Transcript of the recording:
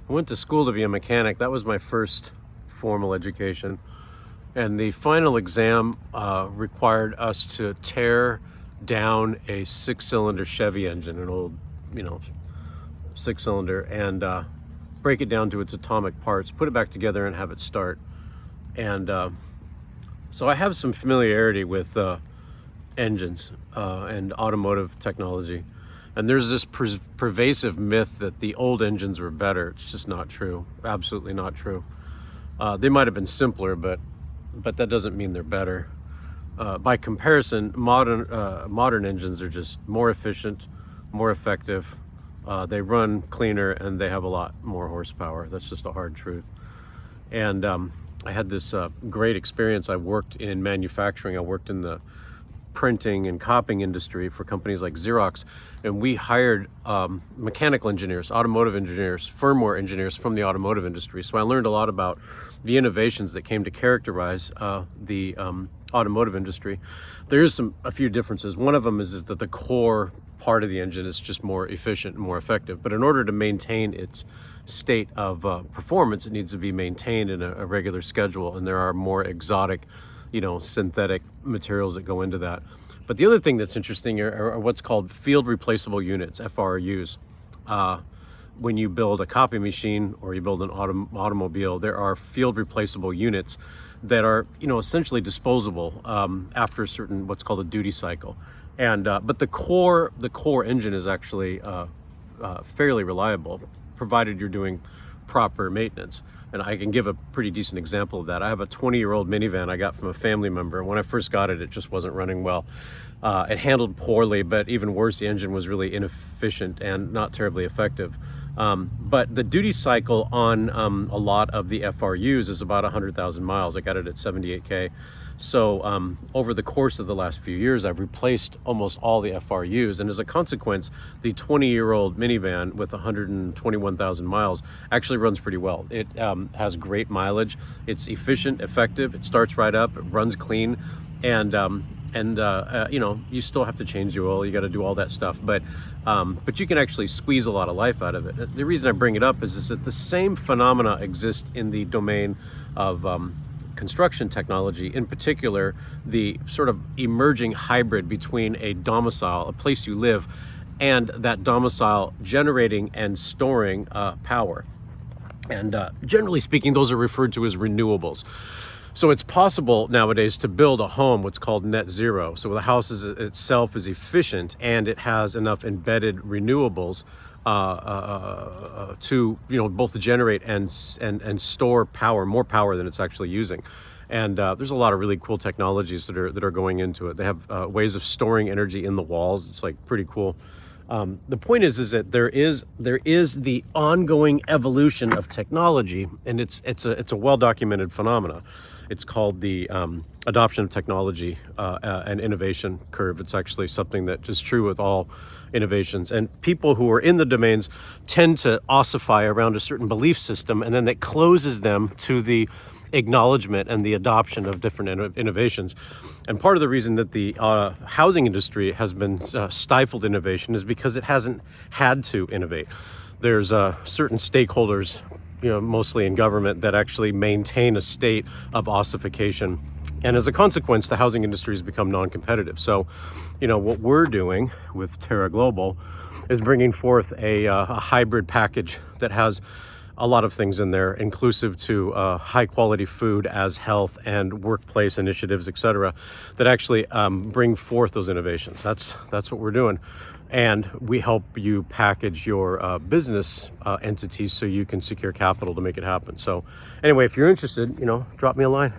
I went to school to be a mechanic. That was my first formal education. And the final exam required us to tear down a 6-cylinder Chevy engine, an old, 6-cylinder, and break it down to its atomic parts, put it back together and have it start. And so I have some familiarity with engines and automotive technology. And there's this pervasive myth that the old engines were better. It's just not true. Absolutely not true. They might have been simpler, but that doesn't mean they're better. By comparison, modern engines are just more efficient, more effective. They run cleaner and they have a lot more horsepower. That's just a hard truth. And I had this great experience. I worked in manufacturing. I worked in the printing and copying industry for companies like Xerox, and we hired mechanical engineers, automotive engineers, firmware engineers from the automotive industry. So I learned a lot about the innovations that came to characterize the automotive industry. There is a few differences. One of them is that the core part of the engine is just more efficient and more effective. But in order to maintain its state of performance, it needs to be maintained in a regular schedule, and there are more exotic synthetic materials that go into that. But the other thing that's interesting are what's called field replaceable units, FRUs. When you build a copy machine or you build an automobile, there are field replaceable units that are essentially disposable after a certain what's called a duty cycle. And but the core engine is actually fairly reliable, provided you're doing proper maintenance. And I can give a pretty decent example of that. I have a 20-year-old minivan I got from a family member. When I first got it, it just wasn't running well. It handled poorly, but even worse, the engine was really inefficient and not terribly effective. But the duty cycle on a lot of the FRUs is about 100,000 miles. I got it at 78K. So over the course of the last few years, I've replaced almost all the FRUs. And as a consequence, the 20-year-old minivan with 121,000 miles actually runs pretty well. It has great mileage. It's efficient, effective. It starts right up. It runs clean. And you still have to change the oil. You got to do all that stuff. But you can actually squeeze a lot of life out of it. The reason I bring it up is that the same phenomena exist in the domain of construction technology, in particular, the sort of emerging hybrid between a domicile, a place you live, and that domicile generating and storing power. And generally speaking, those are referred to as renewables. So it's possible nowadays to build a home, what's called net zero. So the house itself is efficient and it has enough embedded renewables to both generate and store power, more power than it's actually using. And there's a lot of really cool technologies that are going into it. They have ways of storing energy in the walls. It's like pretty cool. The point is that there is the ongoing evolution of technology, and it's a well-documented phenomena. It's called the adoption of technology and innovation curve. It's actually something that is true with all innovations. And people who are in the domains tend to ossify around a certain belief system, and then that closes them to the acknowledgement and the adoption of different innovations. And part of the reason that the housing industry has been stifled innovation is because it hasn't had to innovate. There's certain stakeholders, mostly in government, that actually maintain a state of ossification. And as a consequence, the housing industry has become non-competitive. So, what we're doing with Terra Global is bringing forth a hybrid package that has a lot of things in there, inclusive to high quality food as health and workplace initiatives, etc., that actually bring forth those innovations. That's what we're doing. And we help you package your business entities so you can secure capital to make it happen. So anyway, if you're interested, drop me a line.